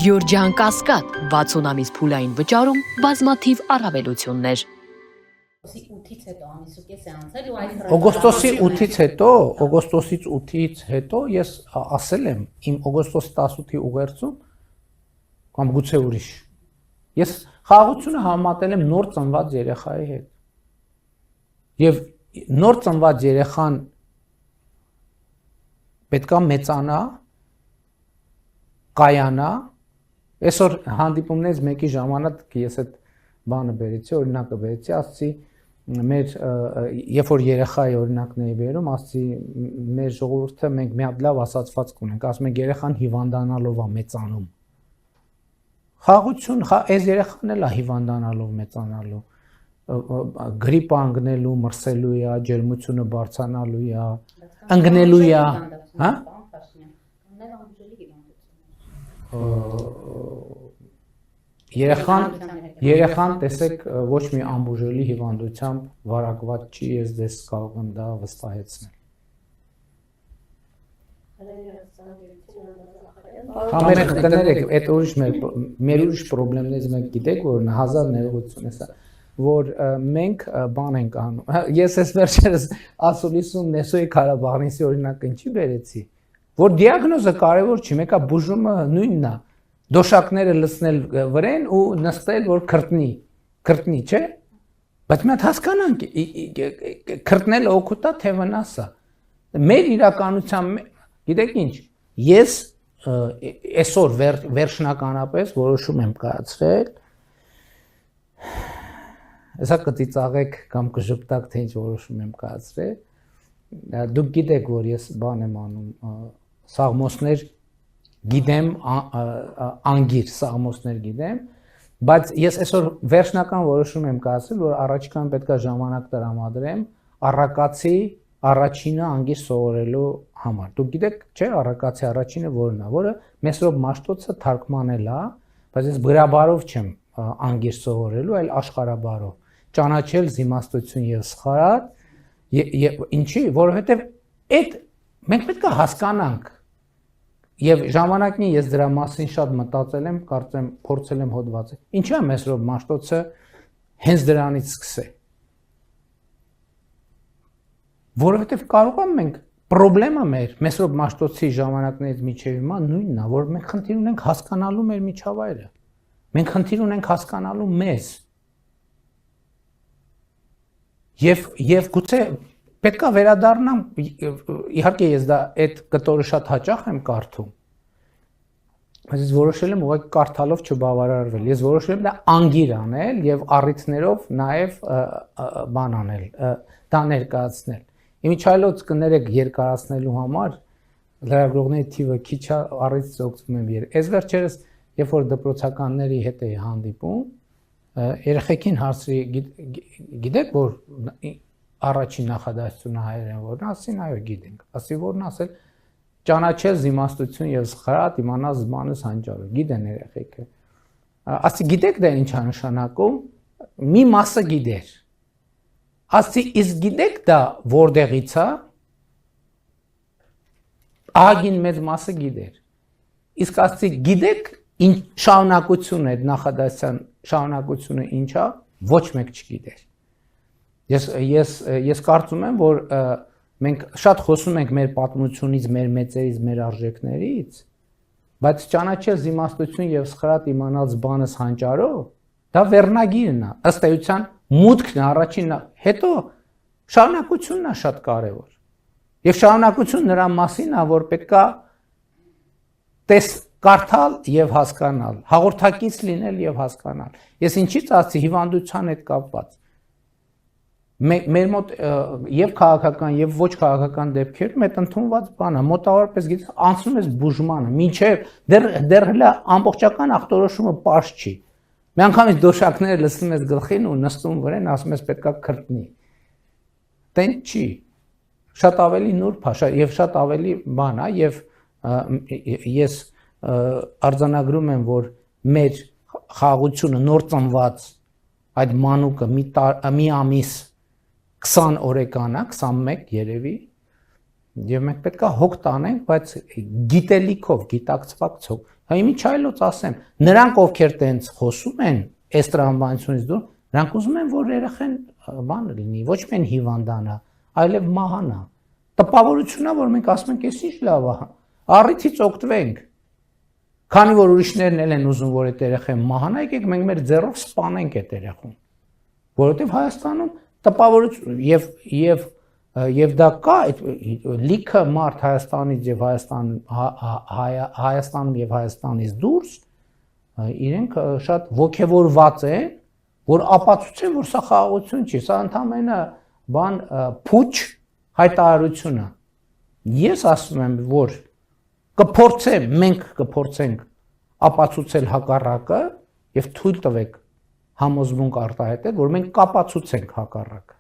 Գյորջյան Կասկադ 60 ամիս փուլային վճարում բազմաթիվ առավելություններ։ Օգոստոսից 8-ից հետո ես ասել եմ իմ օգոստոսի 18-ի ուղերձում կամ գուցե ուրիշ։ Ես խաղաղությունը համատել եմ նոր ծնված երեխայի հետ։ Եվ նոր ծնված երեխան պետք է մեծանա, կայանա, այսօր հանդիպումներից մեկի ժամանակ ես այդ բանը բերեցի, օրինակը բերեցի, ասացի մեր երբ որ երեխայի օրինակն էի բերում, ասացի մեր ժողովուրդը մենք մի հատ լավ ասացվածք ունենք, ասում ենք երեխան հիվանդանալով է մեծանում։ Խաղաղություն, այս երեխան էլ է հիվանդանալով մեծանալու, գրիպ անգնելու, մրսելու է, ջերմությունը բարձրանալու է, ընկնելու է, հա? Երեխան տեսեք ոչ մի ամբուժելի հիվանդությամբ վարակված չի, ես դες կարող եմ դա վստահեցնել։ Համերեք կներեք, այդ ուրիշ մեր ուրիշ պրոբլեմներից մենք գիտեք, որ հազար ներողություն է սա, որ մենք բան ենք անում։ Ես այս վերջերս ասուլիսում Նեսոյի Ղարաբաղնիսի օրինակը ինչի բերեցի, որ դիագնոզը կարևոր չի, մեկը բուժումը նույնն է, դոշակները լցնել վրեն ու նստել, որ քրտնի, չէ՞։ Բայց մենք հասկանանք, քրտնելը օգուտ է, թե վնաս է։ Մեր իրականությամբ, գիտեք ինչ, ես այսօր վերջնականապես որոշում եմ կայացրել, հեսա կծիծաղեք կամ կժպտակ, թե ինչ որոշում եմ կայացրել, դուք գիտեք, որ ես բան եմ անում, սաղմոսներ գիտեմ, անգիր սաղմոսներ գիտեմ, բայց ես այսօր վերջնական որոշում եմ կայացրել, որ առաջիկան պետք է ժամանակ տրամադրեմ առակացի առաջինը անգիր սովորելու համար։ Դուք գիտեք, չէ, առակացի առաջինը որն է, որը Մեսրոպ Մաշտոցը թարգմանել է, բայց ես բրաբարով չեմ անգիր սովորելու, այլ աշխարհաբարով։ Ճանաչել զիմաստություն եւ սխարատ, ինչի, որովհետեւ այդ մենք պետք է հասկանանք եւ ժամանակին ես դրա մասին շատ մտածել եմ, կարծեմ փորձել եմ հոդվածը։ Ինչու է Մեսրոպ Մաշտոցը հենց դրանից սկսել։ Որովհետեւ կարող եմ մենք պրոբլեմը մեր Մեսրոպ Մաշտոցի ժամանակներից միջև հիմա նույնն է, որ մենք խնդիր ունենք հասկանալու մեր միջավայրը։ Մենք խնդիր ունենք հասկանալու մեզ։ Եվ գուցե պետք է վերադառնամ, իհարկե ես դա այդ կտորը շատ հաճախ եմ կարդում, բայց ես որոշել եմ ուղղակի կարդալով չբավարարվել, ես որոշել եմ դա անգիր անել եւ առիթներով նաեւ բան անել, դա ներկայացնել։ Իմիջայլոց կներեք երկարացնելու համար լրագրողների թիվը քիչ է, առիթից օգտվում եմ։ Այս վերջերս երբ որ դպրոցականների հետ էի հանդիպում, երեխեքին հարցրի, գիտեք որ առաջին նախադասությունը հայերեն որն է, ասին այո գիտենք, ասի որն ասել ճանաչել զիմաստություն եւ սխարատ, իմանալ զմանս հանճարը, գիտեն երեխեքը։ Ասի գիտեք դա ինչ է նշանակում, մի մասը գիտեր։ Ասի իսկ գիտեք դա որտեղից է, ահագին մեծ մասը գիտեր։ Իսկ ասի գիտեք ինչ շարունակությունը, այդ նախադասության շարունակությունը ինչ է, ոչ մեկ չգիտեր։ Ես կարծում եմ, որ մենք շատ խոսում ենք մեր պատմությունից, մեր մեծերից, մեր արժեքներից, բայց ճանաչել զիմաստություն եւ սխրատ իմանալ բանս հանճարով, դա վերնագիրն է, ըստ էության մուտքն է առաջինն է, հետո շարունակությունն է շատ կարեւոր։ Եվ շարունակություն նրա մասին է, որ պետքա կարդալ եւ հասկանալ, հաղորդակից լինել եւ հասկանալ։ Ես ինչից ասացի հիվանդության հետ կապված։ Մեր մոտ եւ քաղաքական եւ ոչ քաղաքական դեպքերում այդ ընդունված բանը մոտավորապես գիտես անցնում ես բուժմանը, մինչեւ դեռ հələ ամբողջական ախտորոշումը པարզ չի։ Մի անգամից դոշակները լցնում ես գլխին ու նստում վրան, ասում ես պետքա քրտնի։ Տեն չի։ Շատ ավելի նուրբ է եւ շատ ավելի բան է եւ ես արձանագրում եմ, որ մեր խաղաղությունը նոր ծնված այդ մանուկը մի ամիս 20 օրեկան է, 21 երևի, եւ մենք պետք է հոգ տանենք, բայց գիտելիքով, գիտակցվածքով, Հիմի չայլոց ասեմ, նրանք ովքեր տենց խոսում են, այս տրամաբանությունից դուրս, նրանք ուզում են, որ երեխեն բան լինի, ոչ միայն հիվանդանա, այլև մահանա։ Տպավորությունն է, որ մենք ասում ենք, էս ինչ լավ է, առիթից օգտվենք։ Քանի որ ուրիշներն են ուզում, որ այդ երեխան մահանա, եկեք մենք մեր ձեռով սպանենք այդ երեխուն։ Որովհետև Հայաստանում տպավորություն եւ դա կա այդ լիքը մարդ Հայաստանից եւ Հայաստանում եւ Հայաստանից դուրս իրենք շատ ոգևորված են, որ ապացուցեն, որ սա խաղաղություն չի, սա ընդամենը բան փուչ հայտարարություն է։ Ես ասում եմ, որ մենք կփորձենք ապացուցել հակառակը եւ թույլ տվեք համոզմունք արտահայտել, որ մենք կապացուցենք հակառակը։